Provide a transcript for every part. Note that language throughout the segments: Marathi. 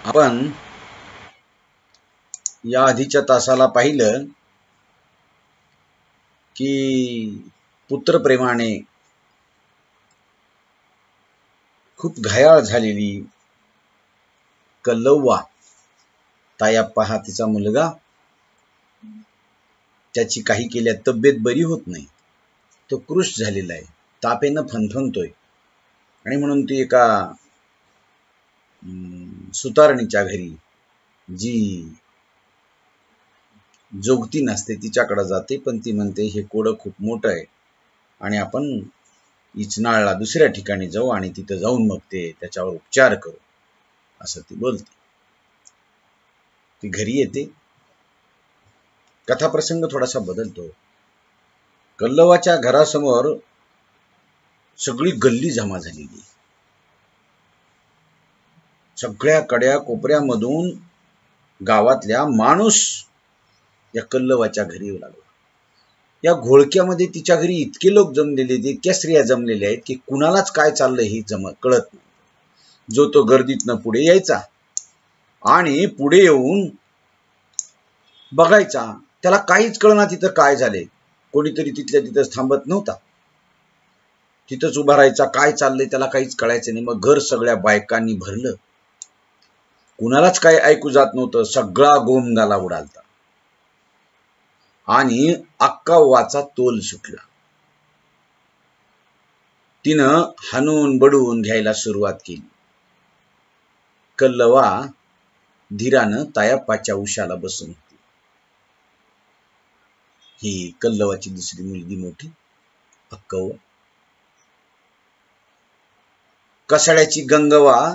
आपण या आधीच्या तासाला पाहिलं की पुत्रप्रेमाने खूप घायाळ झालेली कल्लव्वा, तायाप्पा हा तिचा मुलगा, त्याची काही केल्या तब्येत बरी होत नाही, तो कृश झालेला आहे, तापेनं फणफणतोय आणि म्हणून ती एका सुतारणीच्या घरी, जी जोगती नसते तिच्याकडे जाते, पण ती म्हणते हे कोडं खूप मोठं आहे आणि आपण इचनाळला दुसऱ्या ठिकाणी जाऊ आणि तिथं जाऊन मग ते त्याच्यावर उपचार करू, असं ती बोलते. ती घरी येते. कथाप्रसंग थोडासा बदलतो. कल्लवाच्या घरासमोर सगळी गल्ली जमा झालेली, सगळ्या कड्या कोपऱ्यामधून गावातल्या माणूस या कल्लवाच्या घरी येऊ लागला. या घोळक्यामध्ये तिच्या घरी इतके लोक जमलेले, इतक्या स्त्रिया जमलेल्या आहेत की कुणालाच काय चाललंय हे कळत नाही. जो तो गर्दीतनं पुढे यायचा आणि पुढे येऊन बघायचा, त्याला काहीच कळना तिथं काय झाले. कोणीतरी तिथल्या तिथंच थांबत नव्हता, तिथंच उभा राहायचा, काय चाललंय त्याला काहीच कळायचं नाही. मग घर सगळ्या बायकांनी भरलं, कुणालाच काय ऐकू जात नव्हतं, सगळा गोमगाला उडालता आणि अक्कावाचा तोल सुटला. तिनं हाणून बडवून घ्यायला सुरुवात केली. कल्लवा धीरानं तायाप्पाच्या उशाला बसून होती. ही कल्लवाची दुसरी मुलगी मोठी अक्कव्वा. कसाड्याची गंगवा,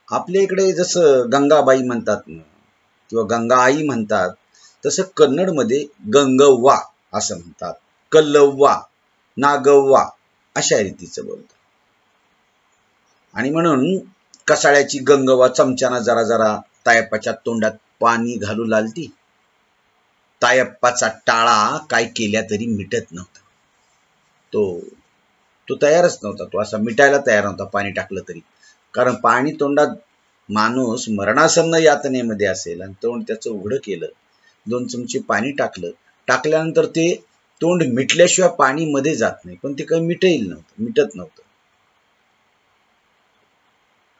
आपल्या इकडे जसं गंगाबाई म्हणतात किंवा गंगा आई म्हणतात, तसं कन्नडमध्ये गंगव्वा असं म्हणतात. कल्लव्वा, नागव्वा अशा रीतीचं बोलतात. आणि म्हणून कसाळ्याची गंगवा चमच्यानं जरा जरा तायप्पाच्या तोंडात पाणी घालू लागली. तायप्पाचा टाळा काय केल्या तरी मिटत नव्हता. तो तयारच नव्हता, तो असा मिटायला तयार नव्हता पाणी टाकलं तरी. कारण पाणी तोंडात, माणूस मरणासन्न यातनेमध्ये असेल आणि तोंड त्याचं उघडं केलं, 2 चमचे पाणी टाकलं, टाकल्यानंतर ते तोंड मिटल्याशिवाय पाणी मध्ये जात नाही, पण ते काही मिटत नव्हतं.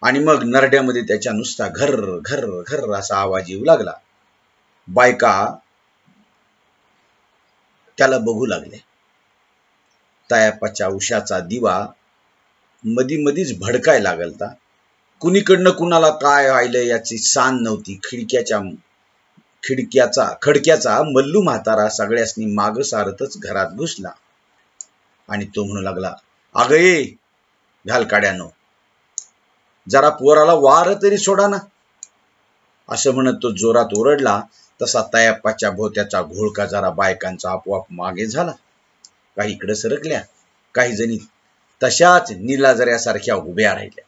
आणि मग नरड्यामध्ये त्याच्या नुसता घर घर घर असा आवाज येऊ लागला. बायका त्याला बघू लागले. तायप्पाच्या उशाचा दिवा मधीच भडकाय लागलता. कुणीकडनं कुणाला काय व्हायलं याची सान नव्हती. खडक्याचा मल्लू म्हातारा सगळ्यासनी माग सारतच घरात घुसला आणि तो म्हणू लागला, अगं ये घालकाड्यानो, जरा पोराला वार तरी सोडा ना. असं म्हणत तो जोरात ओरडला. तसा तायप्पाच्या भोवत्याचा घोळका जरा बायकांचा आपोआप मागे झाला. काही इकडे सरकल्या, काही जणी तशाच निलाजऱ्यासारख्या उभ्या राहिल्या.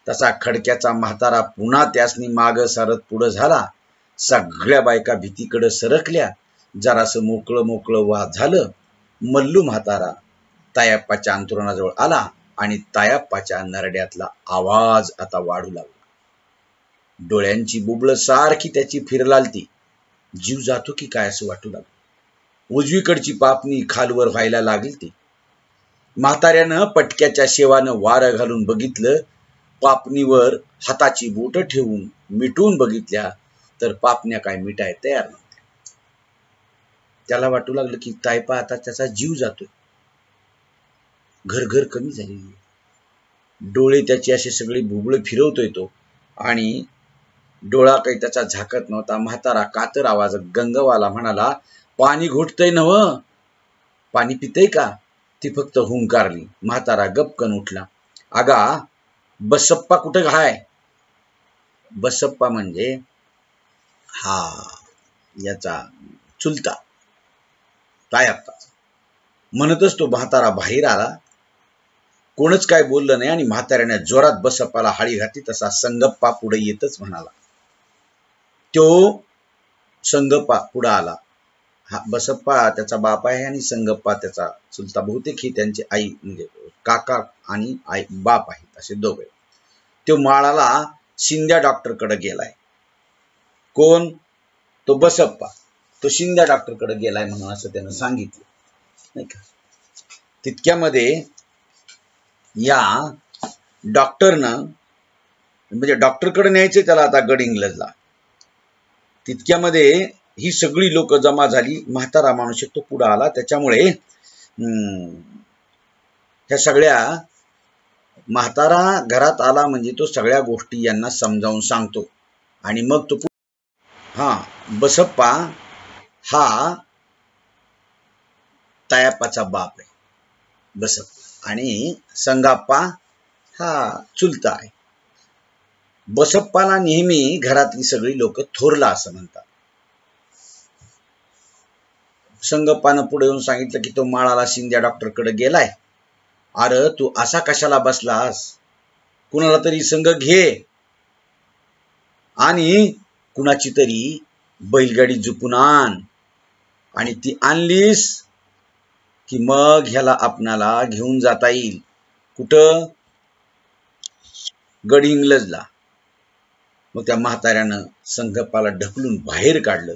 तसा खडक्याचा म्हातारा पुन्हा त्यासनी माग सरत पुढे झाला. सगळ्या बायका भीतीकडे सरकल्या. जरासं मोकळं झालं. मल्लू म्हातारा तायप्पाच्या अंथरुणाजवळ आला आणि तायप्पाच्या नरड्यातला आवाज आता वाढू लागला. डोळ्यांची बुबळ सारखी त्याची फिरलालती. जीव जातो की काय असं वाटू लागलं. उजवीकडची पापणी खालवर व्हायला लागली. ती म्हाताऱ्यानं पटक्याच्या शेवानं वारं घालून बघितलं. पापणीवर हाताची बोट ठेवून मिटून बघितल्या तर पापण्या काय मिटाय तयार नव्हत्या. त्याला वाटू लागलं की तायप्पा आता त्याचा जीव जातोय. घर कमी झालेली, डोळे त्याची असे सगळे बुबळे फिरवतोय तो आणि डोळा काही त्याचा झाकत नव्हता. म्हातारा कातर आवाज गंगवाला म्हणाला, पाणी घोटतय नव, पाणी पितय का? ती फक्त हुंकारली. म्हातारा गपकन उठला. अगा बसप्पा कुठं हाय? बसप्पा म्हणजे हा याचा चुलता तायप्पा. म्हणतच तो म्हातारा बाहेर आला. कोणच काय बोललं नाही आणि म्हाताऱ्याने जोरात बसप्पाला हाळी घातली. तसा संगप्पा पुढे येतच म्हणाला. तो संगप्पा पुढे आला. हा बसप्पा त्याचा बाप आहे आणि संगप्पा त्याचा चुलता. बहुतेक ही त्यांची आई म्हणजे काका आणि आई बाप आहेत, असे दोघे. तो माळाला शिंद्या डॉक्टरकडे गेलाय. कोण? तो बसप्पा. तो शिंद्या डॉक्टरकडे गेलाय म्हणून असं त्यानं सांगितलं, नाही का. तितक्यामध्ये या डॉक्टरनं, म्हणजे डॉक्टरकडे न्यायचे त्याला आता गडहिंग्लजला. तितक्यामध्ये ही सगळी लोक जमा झाली. म्हातारा माणूस तो पुढे आला. त्याच्यामुळे ह्या सगळ्या, म्हातारा घरात आला म्हणजे तो सगळ्या गोष्टी यांना समजावून सांगतो. आणि मग तो बसप्पा हा तायाप्पाचा बाप आहे बसप्पा, आणि संगाप्पा हा चुलता आहे. बसप्पाला नेहमी घरातली सगळी लोक थोरला असं म्हणतात. संगप्पानं पुढे येऊन सांगितलं की तो माळाला शिंद्या डॉक्टरकडे गेलाय. अरे तू असा कशाला बसलास? कुणाला तरी संग घे आणि कुणाची तरी बैलगाडी जुपून आण, आणि ती आणलीस की मग ह्याला आपणाला घेऊन जाता येईल. कुठं? गडहिंग्लजला. मग त्या म्हाताऱ्यानं संगप्पाला ढकलून बाहेर काढलं.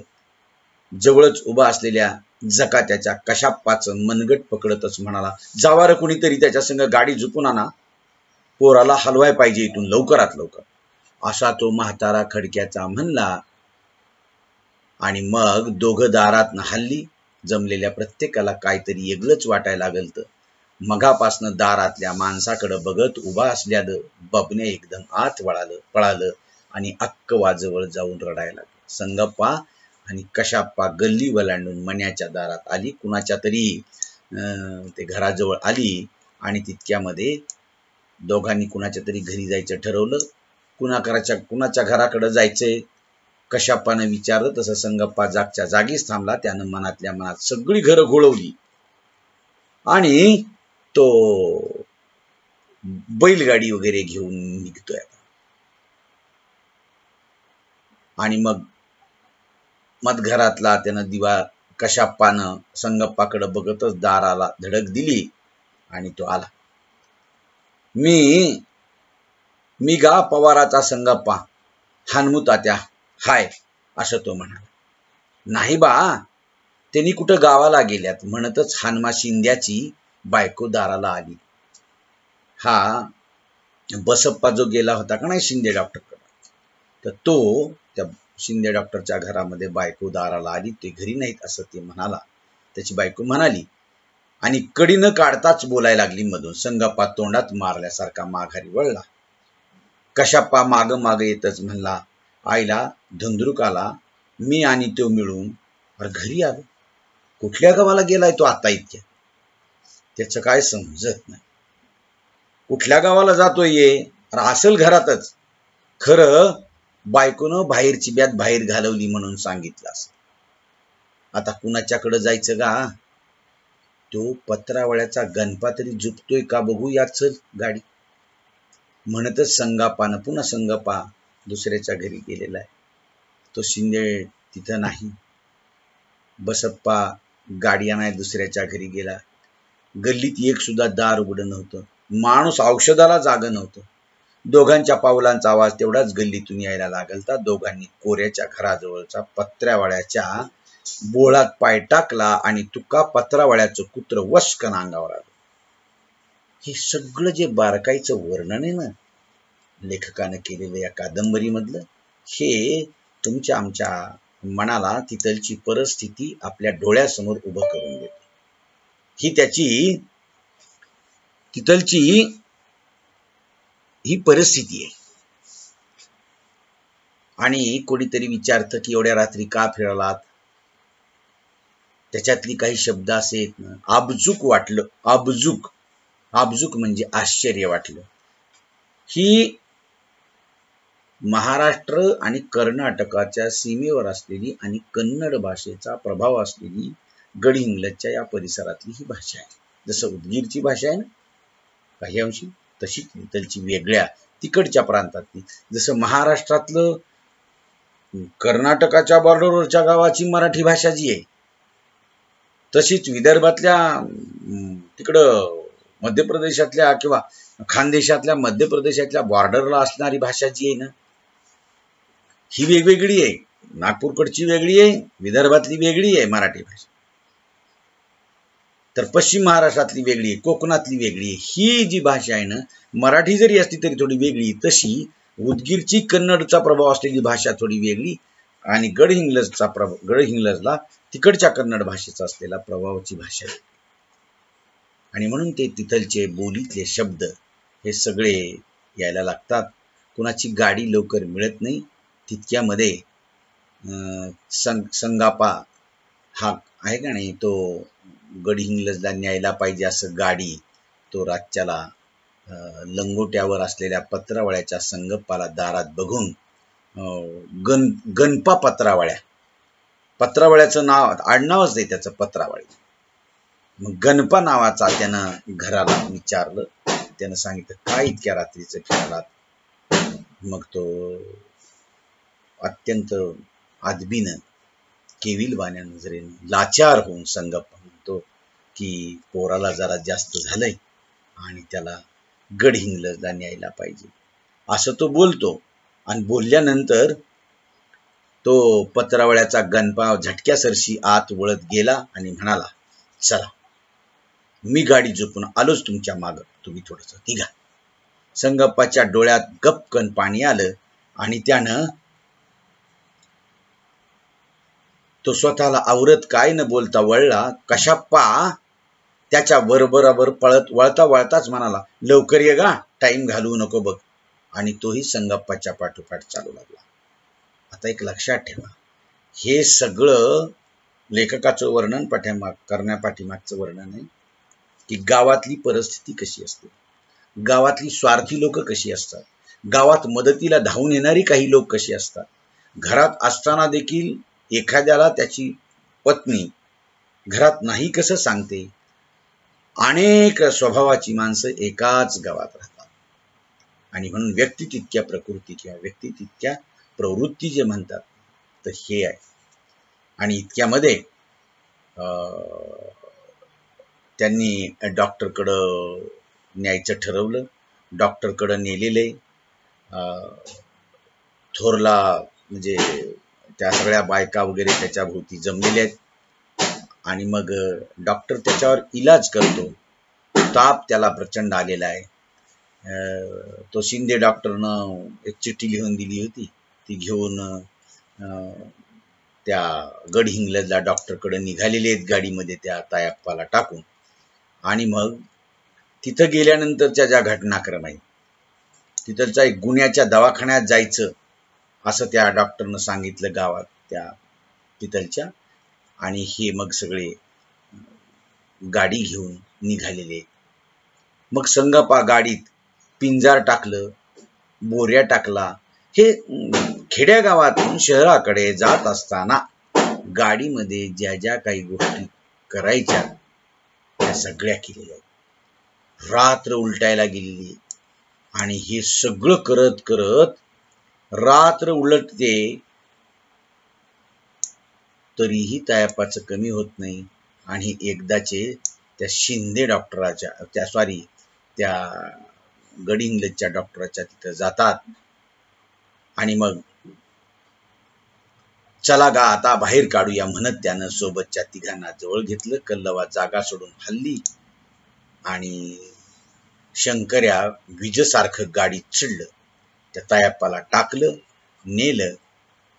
जवळच उभा असलेल्या जकात्याच्या कशाप्पाचं मनगट पकडतच म्हणाला, जावार कुणीतरी त्याच्या संग गाडी झुपून आणा, पोराला हलवाय पाहिजे इथून लवकरात लवकर. असा तो म्हातारा खडक्याचा म्हणला. आणि मग दोघं दारातनं हल्ली. जमलेल्या प्रत्येकाला काहीतरी वेगळंच वाटायला लागलं. तर मगापासनं दारातल्या माणसाकडे बघत उभा असल्यानं बबने एकदम आत पळालं आणि अक्कवाजवळ जाऊन रडायला लागलं. संगप्पा आणि कशाप्पा गल्ली वलांडून मण्याच्या दारात आली. कुणाच्या तरी ते घराजवळ आली आणि तितक्यामध्ये दोघांनी कुणाच्या तरी घरी जायचं ठरवलं. कुणाच्या घराकडे जायचंय कशाप्पानं विचारलं. तसं संगप्पा जागच्या जागीच थांबला. त्यानं मनातल्या मनात सगळी घरं घोळवली आणि तो बैलगाडी वगैरे घेऊन निघतोय. आणि मग घरातला त्यानं दिवा कशाप्पानं संगप्पाकडे बघतच दाराला धडक दिली आणि तो आला. मी गा पवाराचा संगप्पा, हानमू तात्या हाय, असं तो म्हणाला. नाही बा, त्यांनी कुठं गावाला गेल्यात म्हणतच हानमा शिंद्याची बायको दाराला आली. हा बसप्पा जो गेला होता का नाही शिंदे डॉक्टरकडे, तर तो त्या शिंदे डॉक्टरच्या घरामध्ये बायको दाराला आली. ते घरी नाहीत असं ते म्हणाला. त्याची बायको म्हणाली आणि कडी न काढताच बोलायला लागली मधून. संगप्पा तोंडात मारल्यासारखा माघारी वळला. कशाप्पा माग येतच म्हणला, आईला धंद्रुकाला मी आणि तो मिळून घरी आलो. कुठल्या गावाला गेलाय तो आता इतक्या? त्याचं काय समजत नाही. कुठल्या गावाला जातोय ये? असेल घरातच. खरं बायकोनं बाहेरची ब्यात बाहेर घालवली म्हणून सांगितलं असं. आता कुणाच्याकडे जायचं गा? तो पत्रावळ्याचा गणपा तरी झुपतोय का बघूया, चल गाडी म्हणतच संगप्पा दुसऱ्याच्या घरी गेलेला आहे. तो शिंदे तिथं नाही. बसप्पा गाडी आणाय दुसऱ्याच्या घरी गेला. गल्लीत एक सुद्धा दार उघडं नव्हतं. माणूस औषधाला जागं नव्हतं. दोघांच्या पावलांचा आवाज तेवढाच गल्लीतून यायला लागलता. दोघांनी कोऱ्याच्या घराजवळचा पत्रावळ्याच्या बोळात पाय टाकला आणि तुका पत्रावळ्याचं कुत्र वस्कन अंगावर आलं. हे सगळं जे बारकाईचं वर्णन आहे ना लेखकानं केलेलं या कादंबरीमधलं, हे तुमच्या आमच्या मनाला तिथलची परिस्थिती आपल्या डोळ्यासमोर उभं करून देते. ही त्याची तिथलची ही परिस्थिती आहे. आणि कोणीतरी विचारतं की एवढ्या रात्री का फिरलात? त्याच्यातली काही शब्द असे आहेत ना, आबजूक वाटलं. आबजूक म्हणजे आश्चर्य वाटलं. ही महाराष्ट्र आणि कर्नाटकाच्या सीमेवर असलेली आणि कन्नड भाषेचा प्रभाव असलेली गडहिंग्लजच्या या परिसरातली ही भाषा आहे. जसं उदगीरची भाषा आहे ना काही अंशी, तशीच इथलची वेगळ्या तिकडच्या प्रांतातली. जसं महाराष्ट्रातलं कर्नाटकाच्या बॉर्डरवरच्या गावाची मराठी भाषा जी आहे, तशीच विदर्भातल्या तिकडं मध्य प्रदेशातल्या किंवा खानदेशातल्या मध्य प्रदेशातल्या बॉर्डरला असणारी भाषा जी आहे ना ही वेगवेगळी आहे. नागपूरकडची वेगळी आहे, विदर्भातली वेगळी आहे मराठी भाषा, तर पश्चिम महाराष्ट्रातली वेगळी आहे, कोकणातली वेगळी आहे. ही जी भाषा आहे ना, मराठी जरी असली तरी थोडी वेगळी, तशी उदगीरची कन्नडचा प्रभाव असलेली भाषा थोडी वेगळी आणि गडहिंग्लजला तिकडच्या कन्नड भाषेचा असलेला प्रभावाची भाषा आहे. आणि म्हणून ते तिथलचे बोलीतले शब्द हे सगळे यायला लागतात. कुणाची गाडी लवकर मिळत नाही, तितक्यामध्ये संगापा हा आहे का नाही, तो गडहिंग्लजला न्यायला पाहिजे असं गाडी, तो रातच्याला लंगोट्यावर असलेल्या पत्रावळ्याच्या संगप्पाला दारात बघून गणपा पत्रावळ्याचं नाव आडनावच आहे त्याचं पत्रावळी. मग गणपा नावाचा त्यानं घराला विचारलं, त्यानं सांगितलं काय इतक्या रात्रीचं फिरलात. मग तो अत्यंत आदबीनं केविलवाण्या नजरेनं लाचार होऊन संगप्पा म्हणतो की पोराला जरा जास्त झालंय आणि त्याला गडहिंग्लजला न्यायला पाहिजे असं तो बोलतो. आणि बोलल्यानंतर तो पत्रावळ्याचा गणपा झटक्यासरशी आत वळत गेला आणि म्हणाला, चला मी गाडी झोपून आलोच तुमच्या मागं, तुम्ही थोडंसं निघा. संगप्पाच्या डोळ्यात गपकन पाणी आलं आणि त्यानं तो स्वतःला आवरत काय न बोलता वळला. कशाप्पा त्याच्या बरोबर वळताच म्हणाला, लवकर ये गा, टाइम घालवू नको बघ. आणि तोही संगप्पाच्या पाठोपाठ चालू लागला. आता एक लक्षात ठेवा, हे सगळं लेखकाचं वर्णन करण्यापाठीमागचं वर्णन आहे की गावातली परिस्थिती कशी असते, गावातली स्वार्थी लोक कशी असतात, गावात मदतीला धावून येणारी काही लोक कशी असतात, घरात असताना देखील एखाद्याला त्याची पत्नी घरात नाही कसं सांगते. अनेक स्वभावाची माणसं एकाच गावात राहतात आणि म्हणून व्यक्ती तितक्या प्रकृती किंवा व्यक्ती तितक्या प्रवृत्ती जे म्हणतात तर हे आहे. आणि इतक्यामध्ये त्यांनी डॉक्टरकडं न्यायचं ठरवलं. डॉक्टरकडं नेलेले थोरला म्हणजे त्या सगळ्या बायका वगैरे त्याच्या भोवती जमलेल्या आहेत आणि मग डॉक्टर त्याच्यावर इलाज करतो. ताप त्याला प्रचंड आलेला आहे. तो शिंदे डॉक्टरनं एक चिठ्ठी लिहून दिली होती, ती घेऊन त्या गडहिंग्लजला डॉक्टरकडे निघालेले आहेत गाडीमध्ये त्या तायप्पाला टाकून. आणि मग तिथं गेल्यानंतरच्या ज्या घटनाक्रम आहेत, तिथलच्या एक गुन्ह्याच्या दवाखान्यात जायचं असं त्या डॉक्टरनं सांगितलं गावात त्या तिथलच्या. आणि हे मग सगळे गाडी घेऊन निघालेले. मग संगप्पा गाडीत पिंजार टाकलं, बोऱ्या टाकला. हे खेड्या गावातून शहराकडे जात असताना गाडीमध्ये ज्या ज्या काही गोष्टी करायच्या त्या सगळ्या केलेल्या. रात्र उलटायला गेलेली आणि हे सगळं करत करत रात्र उलटते तरीही तायप्पाचं कमी होत नाही. आणि एकदाचे त्या शिंदे डॉक्टराच्या त्या गडहिंग्लजच्या डॉक्टराच्या तिथं जातात आणि मग चला गा आता बाहेर काढूया म्हणत त्यानं सोबतच्या तिघांना जवळ घेतलं. कल्लवा जागा सोडून हल्ली आणि शंकर्या विजेसारखं गाडीत चिडलं. त्या तायप्पाला टाकलं, नेलं.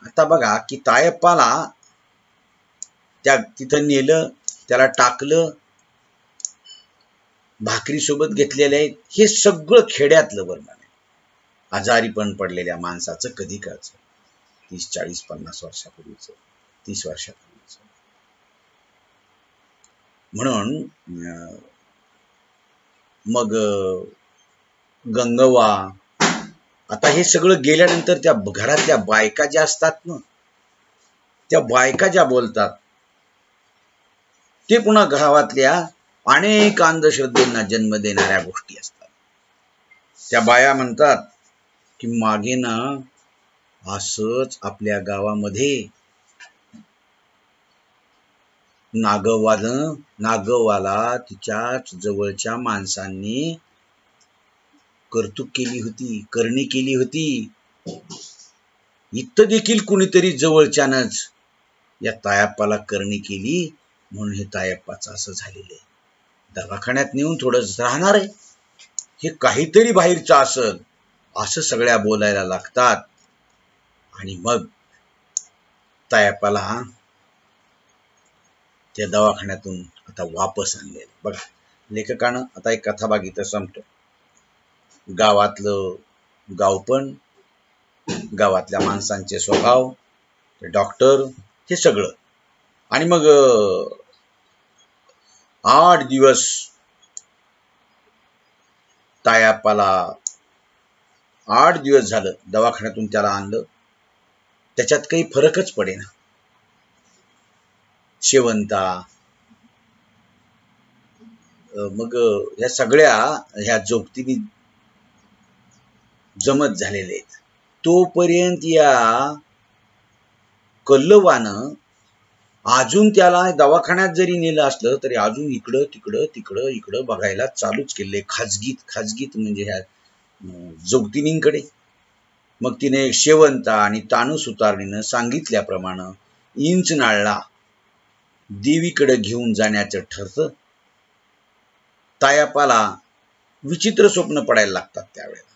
आता बघा की तायप्पाला त्या तिथं नेलं, त्याला टाकलं, भाकरी सोबत घेतलेले आहेत. हे सगळं खेड्यातलं वर्णन आहे. आजारी पण पडलेल्या माणसाचं कधी काळचं 30, 40, 50 वर्षापूर्वीचं, 30 वर्षापूर्वीचं. म्हणून मग गंगवा आता हे सगळं गेल्यानंतर त्या घरातल्या बायका ज्या असतात ना, त्या बायका ज्या बोलतात ते पुन्हा गावातल्या अनेक अंधश्रद्धेंना जन्म देणाऱ्या गोष्टी असतात. त्या बाया म्हणतात की मागे ना असंच आपल्या गावामध्ये नागवाला तिच्याच जवळच्या माणसांनी करणी केली होती. इथं देखील कुणीतरी जवळच्यानच या तायप्पाला करणी केली, म्हणून हे तायप्पाचं असं झालेलं आहे. दवाखान्यात नेऊन थोडं राहणार आहे, हे काहीतरी बाहेरचं असल असं सगळ्या बोलायला लागतात. आणि मग तायप्पाला त्या दवाखान्यातून आता वापस आणलेलं. बघा, लेखकानं आता एक कथाभाग इथं संपतो. गावातलं गावपण, गावातल्या माणसांचे स्वभाव, डॉक्टर, हे सगळं. आणि मग 8 दिवस तायप्पाला 8 दिवस झालं दवाखान्यातून त्याला आणलं, त्याच्यात काही फरकच पडेना. शेवंता, मग या सगळ्या ह्या जोगतीनी जमत झालेले आहेत. तोपर्यंत या कल्लवानं अजून त्याला दवाखान्यात जरी नेलं असलं तरी अजून इकडं तिकडं बघायला चालूच केले, खाजगीत म्हणजे ह्या जोगतिनींकडे. मग तिने शेवंता आणि तानू सुतारणीनं सांगितल्याप्रमाणे इंचनाळला देवीकडे घेऊन जाण्याचं ठरतं. तायप्पाला विचित्र स्वप्न पडायला लागतात त्यावेळेला,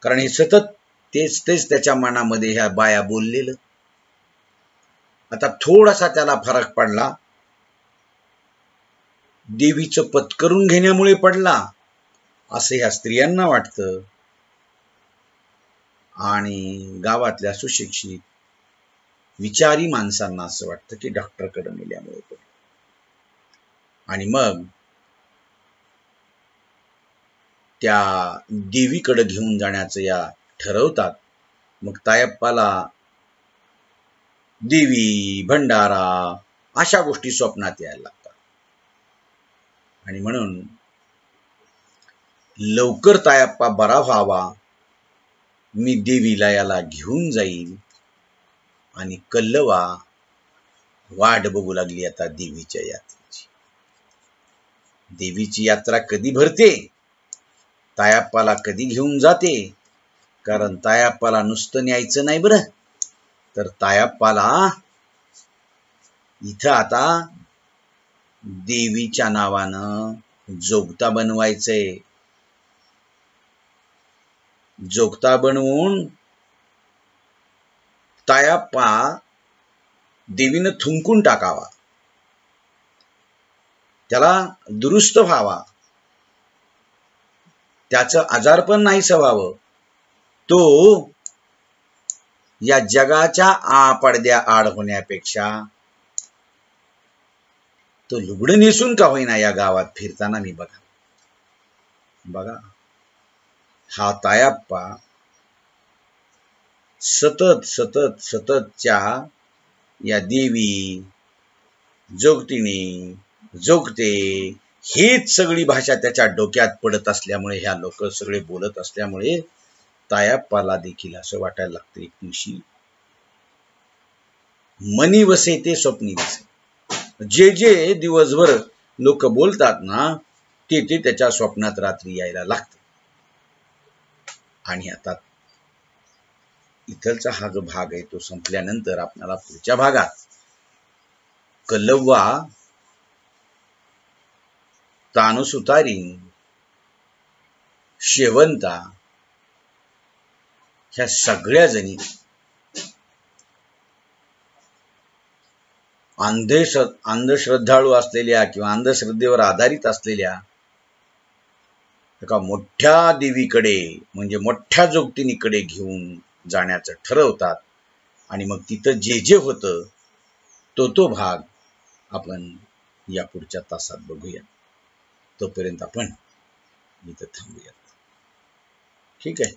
कारण हे सतत तेच त्याच्या मनामध्ये ह्या बाया बोललेलं. आता थोडासा त्याला फरक पडला, देवीचं पत्करून घेण्यामुळे पडला असं ह्या स्त्रियांना वाटतं, आणि गावातल्या सुशिक्षित विचारी माणसांना असं वाटतं की डॉक्टरकडे नेल्यामुळे पडलं. आणि मग त्या देवीकडे घेऊन जाण्याचं या ठरवतात. मग तायप्पाला देवी, भंडारा अशा गोष्टी स्वप्नात यायला लागतात. आणि म्हणून लवकर तायप्पा बरा व्हावा, मी देवीला याला घेऊन जाईल. आणि कल्लवा वाट बघू लागली आता देवीच्या यात्रेची. देवीची यात्रा कधी भरते, तायप्पाला कधी घेऊन जाते, कारण तायप्पाला नुसतं न्यायचं नाही बरं, तर तायप्पाला इथं आता देवीच्या नावानं जोगता बनवायचंय. जोगता बनवून तायप्पा देवीनं थुंकून टाकावा, त्याला दुरुस्त व्हावा, त्याचं आजारपण नाहीसं व्हावं. तो या जगाच्या पडद्या आड होण्यापेक्षा तो लुगडं नेसून का होईना या गावात फिरताना मी बघा हा तायप्पा सततच्या या देवी, जोगतिनी, जोगते हीच सगळी भाषा त्याच्या डोक्यात पडत असल्यामुळे, ह्या लोक सगळे बोलत असल्यामुळे तायप्पाला देखील असं वाटायला लागतं एक दिवशी मनी वसे ते स्वप्नी वसे. जे दिवसभर लोक बोलतात ना, ते त्याच्या स्वप्नात रात्री यायला लागतं. आणि आता इथलचा हा जो भाग आहे तो संपल्यानंतर आपल्याला पुढच्या भागात कल्लवा, तानू सुतारी, शेवंता ह्या सगळ्या जणी अंधश्रद्धाळू असलेल्या किंवा अंधश्रद्धेवर आधारित असलेल्या एका मोठ्या देवीकडे म्हणजे मोठ्या जोगतिनीकडे घेऊन जाण्याचं ठरवतात. आणि मग तिथं जे होतं तो भाग आपण या पुढच्या तासात बघूया. तोपर्यंत आपण इथं थांबूया. ठीक आहे.